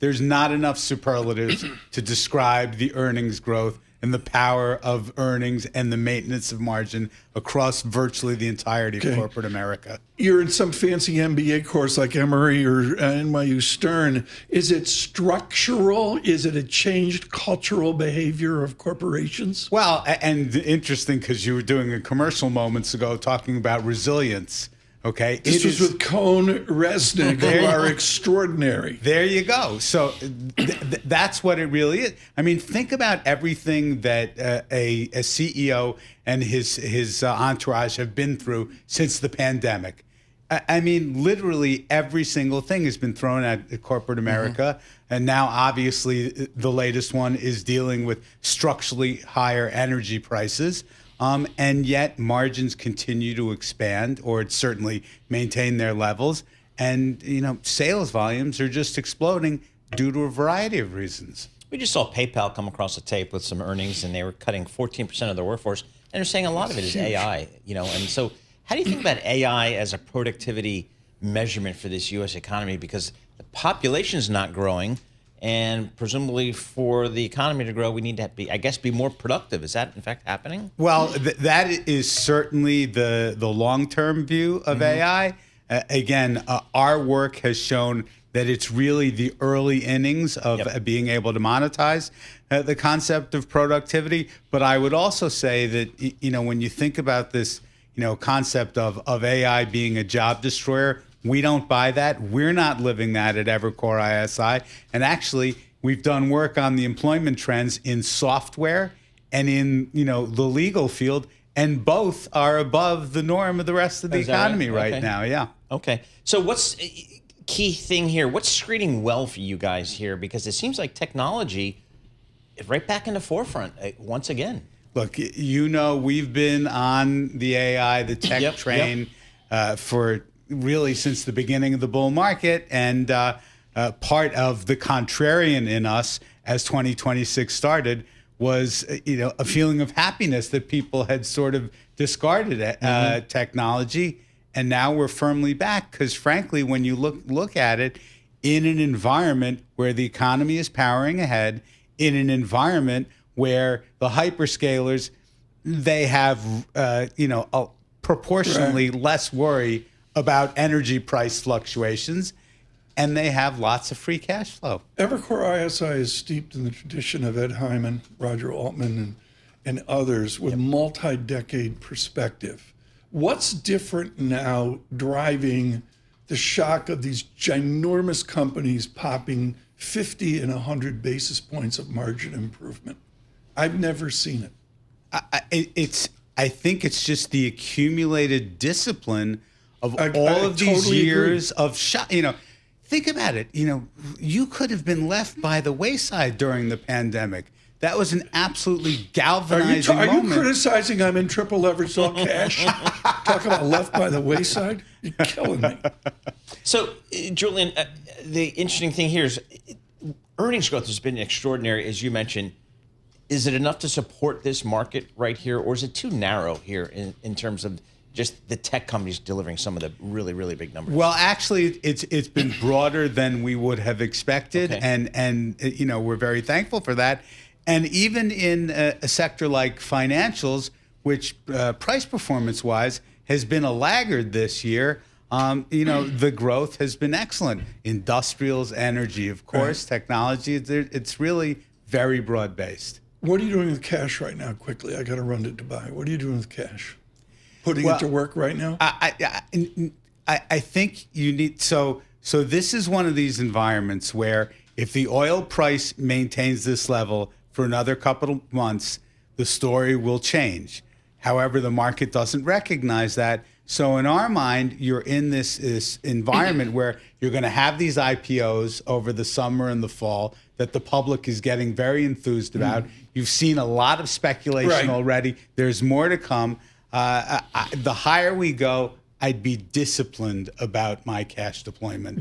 there's not enough superlatives to describe the earnings growth and the power of earnings and the maintenance of margin across virtually the entirety of corporate America. You're in some fancy MBA course like Emory or NYU Stern. Is it structural? Is it a changed cultural behavior of corporations? Well, and interesting because you were doing a commercial moments ago talking about resilience. Okay, this was with Cohn Resnick, who are extraordinary. There you go. So that's what it really is. I mean, think about everything that a CEO and his entourage have been through since the pandemic. I mean, literally every single thing has been thrown at corporate America. And now, obviously, the latest one is dealing with structurally higher energy prices. And yet margins continue to expand, or certainly maintain their levels. And, sales volumes are just exploding due to a variety of reasons. We just saw PayPal come across the tape with some earnings, and they were cutting 14% of their workforce. And they're saying a lot of it is AI, And so how do you think about AI as a productivity measurement for this U.S. economy? Because the population is not growing. And presumably for the economy to grow, we need to be more productive. Is that, in fact, happening? Well, that is certainly the long-term view of AI. Again, our work has shown that it's really the early innings of being able to monetize the concept of productivity. But I would also say that, when you think about this, concept of AI being a job destroyer, we don't buy that. We're not living that at Evercore ISI. And actually, we've done work on the employment trends in software and in, the legal field, and both are above the norm of the rest of the economy right now. Yeah. Okay. So what's key thing here? What's screening well for you guys here? Because it seems like technology is right back in the forefront once again. Look, we've been on the AI, the tech train for really since the beginning of the bull market, and part of the contrarian in us as 2026 started was a feeling of happiness that people had sort of discarded technology, and now we're firmly back because frankly, when you look at it in an environment where the economy is powering ahead, in an environment where the hyperscalers, they have proportionally less worry about energy price fluctuations, and they have lots of free cash flow. Evercore ISI is steeped in the tradition of Ed Hyman, Roger Altman, and others with multi-decade perspective. What's different now driving the shock of these ginormous companies popping 50 and 100 basis points of margin improvement? I've never seen it. I think it's just the accumulated discipline of all of these totally years of think about it. You could have been left by the wayside during the pandemic. That was an absolutely galvanizing moment. Are you criticizing I'm in triple leveraged all cash? Talk about left by the wayside? You're killing me. So, Julian, the interesting thing here is earnings growth has been extraordinary, as you mentioned. Is it enough to support this market right here, or is it too narrow here in terms of just the tech companies delivering some of the really, really big numbers? Well, actually, it's been broader than we would have expected, and we're very thankful for that. And even in a sector like financials, which price performance-wise has been a laggard this year, the growth has been excellent. Industrials, energy, of course, technology. It's really very broad-based. What are you doing with cash right now? Quickly, I got to run to Dubai. What are you doing with cash? Putting it to work right now? I think you need so this is one of these environments where if the oil price maintains this level for another couple of months, the story will change. However, the market doesn't recognize that. So in our mind, you're in this environment where you're going to have these IPOs over the summer and the fall that the public is getting very enthused about. You've seen a lot of speculation already. There's more to come. The higher we go, I'd be disciplined about my cash deployment.